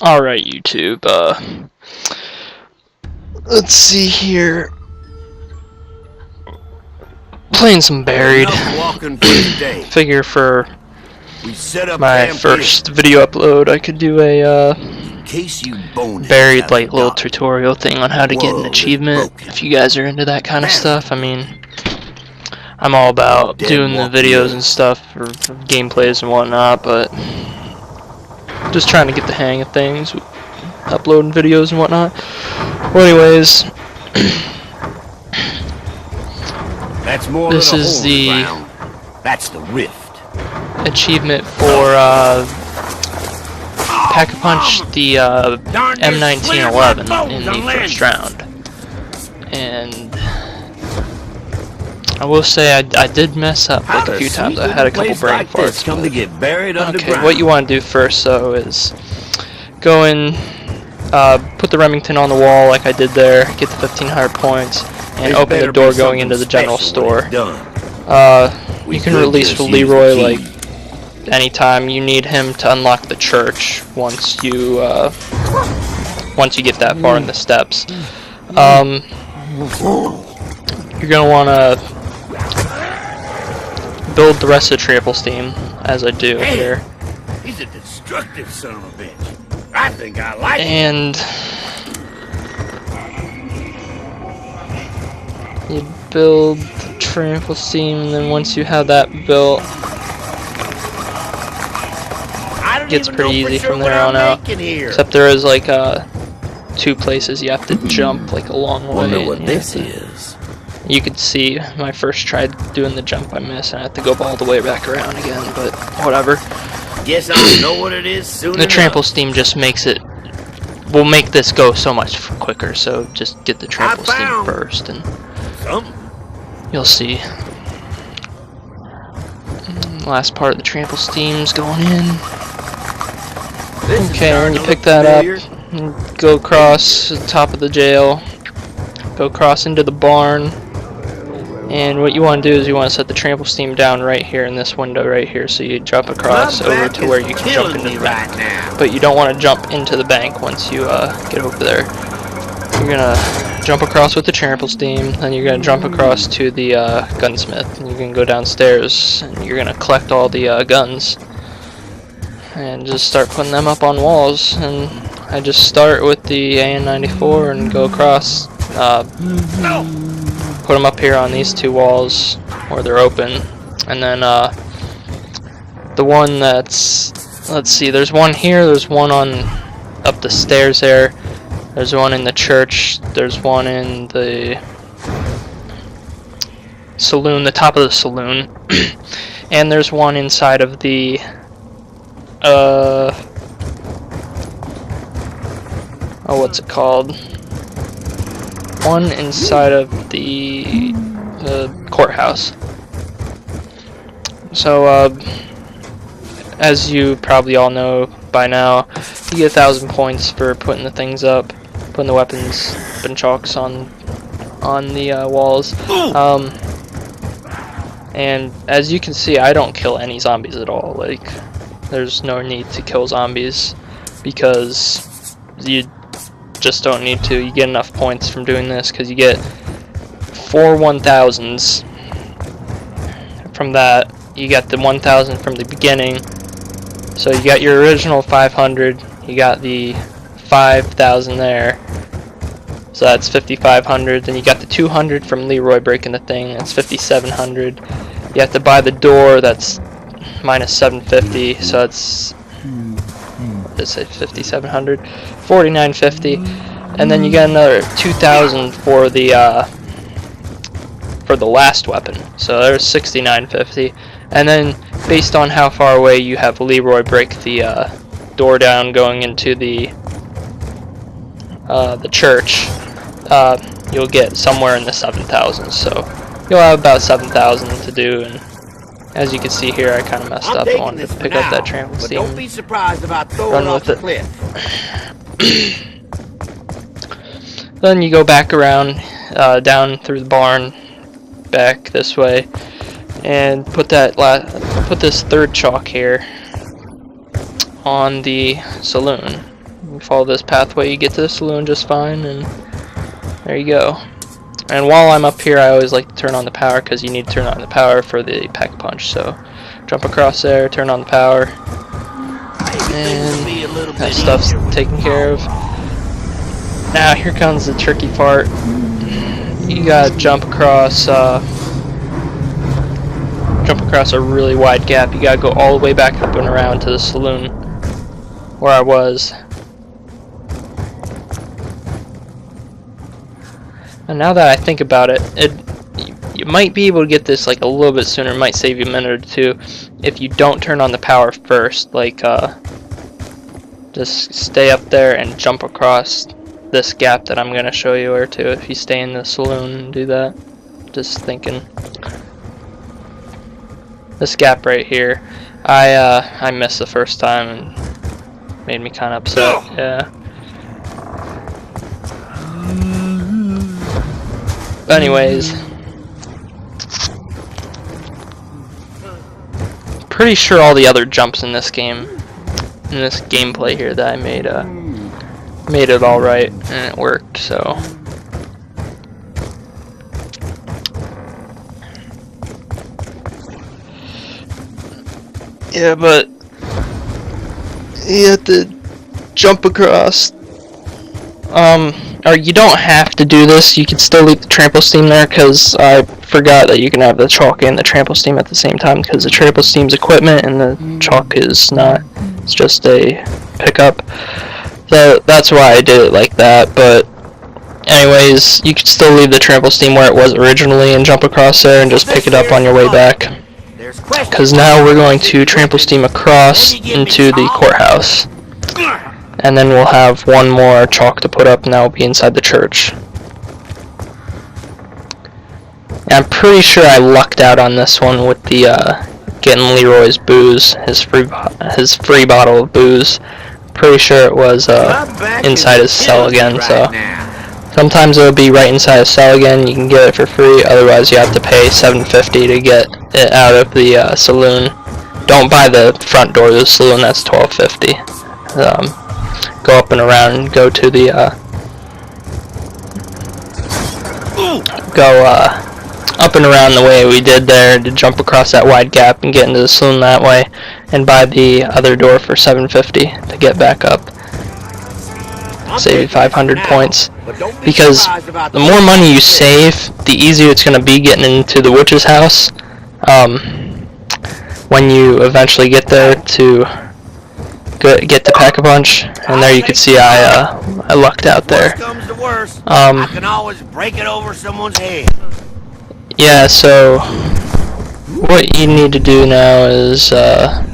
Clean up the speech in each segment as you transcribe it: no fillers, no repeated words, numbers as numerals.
Alright, YouTube, let's see here. Playing some Buried. Figure for my first video upload, I could do a, Buried, like, little tutorial thing on how to get an achievement, if you guys are into that kind of stuff. I mean, I'm all about doing the videos and stuff for gameplays and whatnot, but just trying to get the hang of things, uploading videos and whatnot. Well, anyways, this is the rift achievement for Pack-a-Punch the M1911 in the first round, and I will say I did mess up like a few times. I had a couple brain farts. Okay, what you want to do first though is go in, put the Remington on the wall like I did there, get the 1500 points, and open the door going into the general store. You can release Leroy like anytime you need him to unlock the church once you get that far in the steps. You're gonna want to build the rest of the trample steam, as I do here. He's a destructive son of a bitch. I think I like and you build the trample steam, and then once you have that built, it gets pretty easy from there on out. Except there is like two places you have to jump like a long way. Wonder what this is. You could see my first try doing the jump, I missed, and I have to go all the way back around again, but whatever. Guess I'll know what it is soon. The trample steam just makes it, will make this go so much quicker, so just get the trample steam first, and you'll see. Last part of the trample steam's going in. Okay, when you pick that up, go across the top of the jail, go across into the barn. And what you want to do is you want to set the trample steam down right here in this window right here, so you jump across over to where you can jump into the bank. But you don't want to jump into the bank once you get over there. You're gonna jump across with the trample steam, then you're gonna jump across to the gunsmith, and you can go downstairs, and you're gonna collect all the guns and just start putting them up on walls. And I just start with the AN-94 and go across. Put them up here on these two walls where they're open, and then the one that's, let's see, there's one here, there's one on up the stairs there, there's one in the church, there's one in the saloon, the top of the saloon, and there's one inside of the what's it called? One inside of the courthouse. So, as you probably all know by now, you get 1,000 points for putting the things up, putting the weapons and chalks on the walls. And as you can see, I don't kill any zombies at all. Like, there's no need to kill zombies because you just don't need to. You get enough points from doing this because you get 4 1000s from that. You got the 1000 from the beginning, so you got your original 500, you got the 5000 there, so that's 5500. Then you got the 200 from Leroy breaking the thing, that's 5700. You have to buy the door, that's minus 750, so that's, let's say 5700, 4950, and then you get another 2000 for the last weapon, so there's 6950. And then based on how far away you have Leroy break the door down going into the church, you'll get somewhere in the 7,000. So you'll have about 7,000 to do, and as you can see here, I kind of messed up. I wanted to pick up that trample steam, don't be surprised about run with it. Then you go back around, down through the barn, back this way, and put this third chalk here on the saloon. You follow this pathway, you get to the saloon just fine, and there you go. And while I'm up here, I always like to turn on the power, because you need to turn on the power for the pack-a-punch. So jump across there, turn on the power, and that stuff's taken care of. Now here comes the tricky part. You gotta jump across a really wide gap. You gotta go all the way back up and around to the saloon where I was. And now that I think about it, you might be able to get this like a little bit sooner. It might save you a minute or two if you don't turn on the power first. Like just stay up there and jump across this gap that I'm gonna show you, or two if you stay in the saloon and do that. Just thinking. This gap right here, I missed the first time and made me kind of upset. Yeah. Anyways, pretty sure all the other jumps in this game, in this gameplay here that I made it all right, and it worked. So yeah, but you have to jump across. Or you don't have to do this. You can still leave the trample steam there, because I forgot that you can have the chalk and the trample steam at the same time, because the trample steam's equipment and the chalk is not. It's just a pickup. So that's why I did it like that. But anyways, you can still leave the trample steam where it was originally and jump across there and just pick it up on your way back. Because now we're going to trample steam across into the courthouse. And then we'll have one more chalk to put up, and that will be inside the church. And I'm pretty sure I lucked out on this one with the getting Leroy's booze, his free bottle of booze. Pretty sure it was inside his cell again. So sometimes it'll be right inside his cell again. You can get it for free. Otherwise, you have to pay $7.50 to get it out of the saloon. Don't buy the front door of the saloon. That's $12.50. Go up and around and go to the up and around the way we did there, to jump across that wide gap and get into the saloon that way, and buy the other door for $7.50 to get back up. Save you 500 points, because the more money you save, the easier it's going to be getting into the witch's house when you eventually get there to get the pack-a-punch. And there you can see I lucked out there. I can always break it over someone's head. Yeah, so what you need to do now is I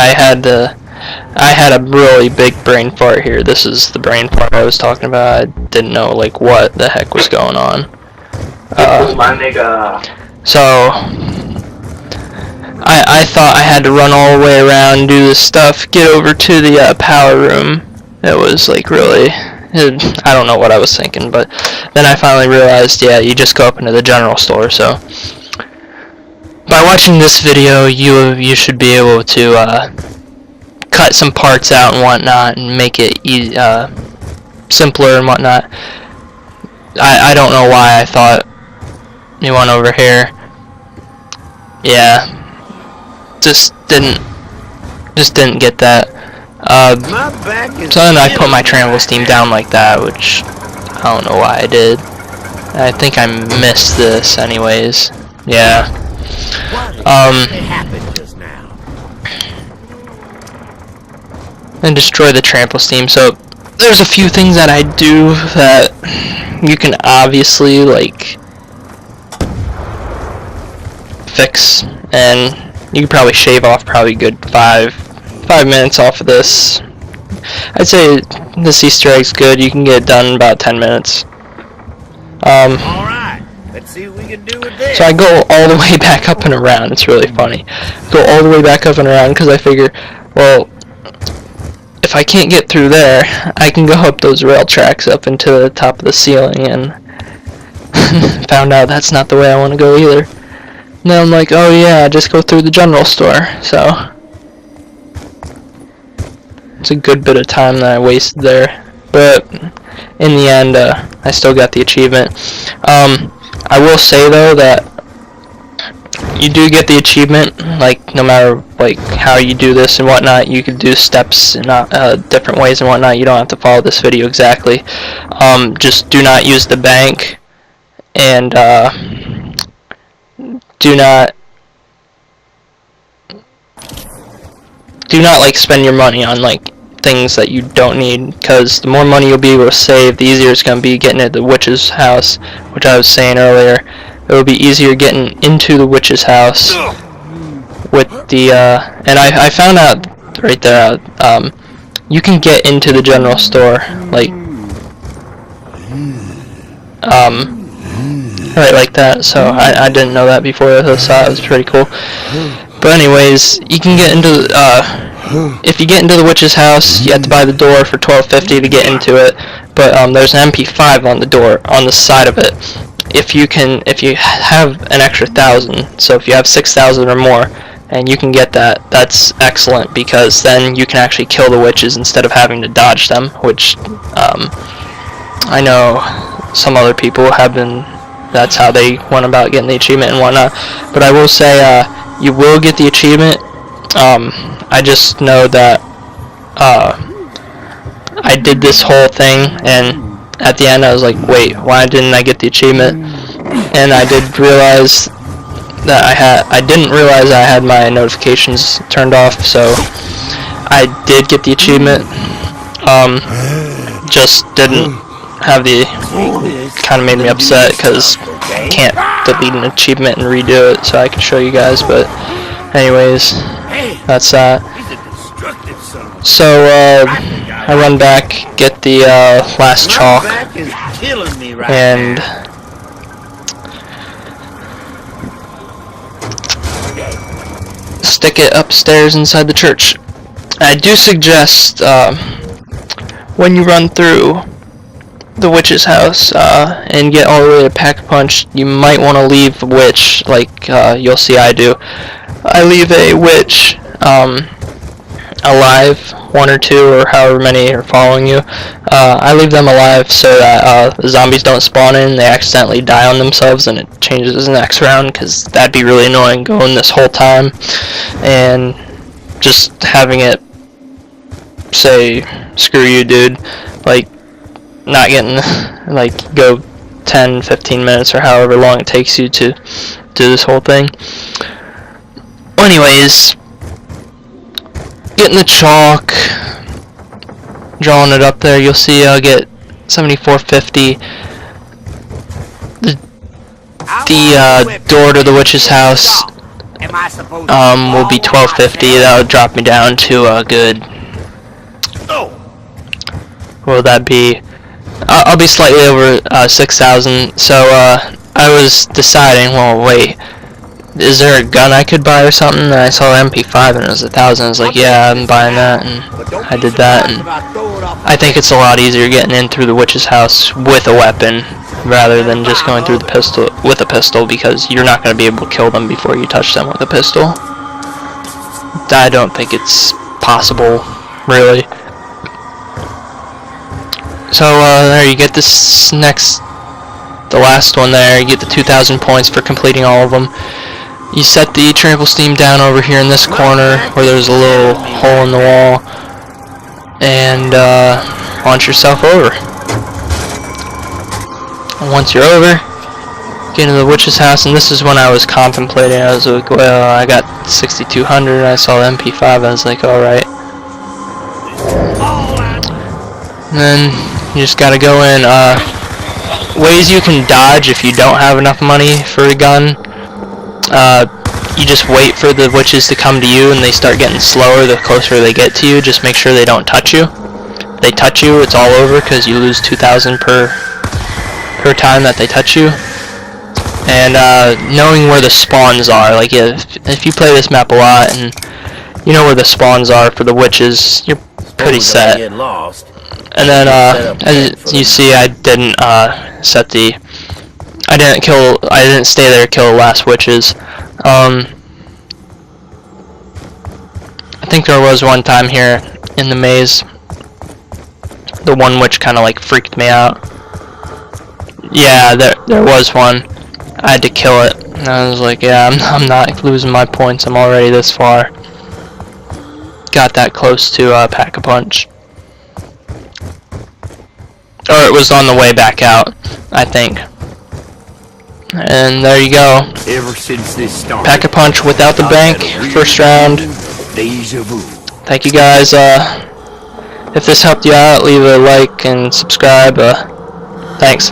had a really big brain fart here. This is the brain fart I was talking about. I didn't know like what the heck was going on. So I thought I had to run all the way around, do this stuff, get over to the power room. It was like really, I don't know what I was thinking, but then I finally realized, yeah, you just go up into the general store. So by watching this video, you should be able to cut some parts out and whatnot, and make it simpler and whatnot. I don't know why I thought you went over here. Yeah, just didn't get that. So then I put my trample steam down like that, which I don't know why I did. I think I missed this anyways. Yeah. And destroy the trample steam. So there's a few things that I do that you can obviously like fix, and you can probably shave off probably good 5 minutes off of this. I'd say this Easter egg's good. You can get it done in about 10 minutes. Alright, let's see what we can do with this. So I go all the way back up and around. It's really funny. Go all the way back up and around because I figure, well, if I can't get through there, I can go up those rail tracks up into the top of the ceiling, and found out that's not the way I want to go either. And then I'm like, oh yeah, just go through the general store. So it's a good bit of time that I wasted there. But in the end, I still got the achievement. I will say though that you do get the achievement, like no matter like how you do this and whatnot. You can do steps in different ways and whatnot. You don't have to follow this video exactly. Just do not use the bank, and do not like spend your money on like things that you don't need, because the more money you'll be able to save, the easier it's going to be getting into the witch's house, which I was saying earlier. It will be easier getting into the witch's house with the and I found out right there, you can get into the general store like right like that. So I didn't know that before. I saw it. It was pretty cool. But anyways, you can get into if you get into the witch's house, you have to buy the door for $12.50 to get into it. But there's an MP5 on the door on the side of it. If you have an extra 1,000, so if you have 6,000 or more, and you can get that, that's excellent, because then you can actually kill the witches instead of having to dodge them, which I know some other people have been. That's how they went about getting the achievement and whatnot. But I will say, you will get the achievement. I just know that I did this whole thing, and at the end I was like, wait, why didn't I get the achievement? And I did realize that I didn't realize I had my notifications turned off, so I did get the achievement. Just didn't have the, kind of made me upset because I can't delete an achievement and redo it, so I can show you guys. But anyways, that's that. So I run back, get the last chalk, and stick it upstairs inside the church. I do suggest when you run through the witch's house and get all the way to Pack-a-Punch, you might want to leave a witch, like you'll see I do. I leave a witch alive, 1 or 2 or however many are following you. I leave them alive so that the zombies don't spawn in, they accidentally die on themselves and it changes the next round, because that'd be really annoying going this whole time and just having it say, screw you dude, like not getting, like, go 10-15 minutes or however long it takes you to do this whole thing. Anyways, getting the chalk, drawing it up there, you'll see I'll get 74.50. The door to the witch's house will be 12.50. That'll drop me down to a good, will that be, I'll be slightly over 6,000. So I was deciding, well, wait, is there a gun I could buy or something? And I saw MP5 and it was 1,000. I was like, yeah, I'm buying that, and I did that. And I think it's a lot easier getting in through the witch's house with a weapon rather than just going through the pistol with a pistol, because you're not going to be able to kill them before you touch them with a pistol. I don't think it's possible, really. So there, you get this the last one there. You get the 2,000 points for completing all of them. You set the trample steam down over here in this corner where there's a little hole in the wall, and launch yourself over. Once you're over, get into the witch's house, and this is when I was contemplating. I was like, well, I got 6,200. I saw the MP5. I was like, all right. And then you just gotta go in. Ways you can dodge if you don't have enough money for a gun. You just wait for the witches to come to you, and they start getting slower the closer they get to you. Just make sure they don't touch you. If they touch you, it's all over, because you lose 2,000 per time that they touch you. And knowing where the spawns are, like if you play this map a lot and you know where the spawns are for the witches, you're pretty set. And then as you see, I didn't set the I didn't stay there to kill the last witches. I think there was one time here in the maze, the one witch kind of like freaked me out. Yeah, there was one. I had to kill it. And I was like, yeah, I'm not losing my points. I'm already this far. Got that close to Pack-a-Punch. Or it was on the way back out, I think. And there you go. Ever since this started, Pack-a-Punch without the bank, first round. Deja vu. Thank you guys. If this helped you out, leave a like and subscribe. Thanks.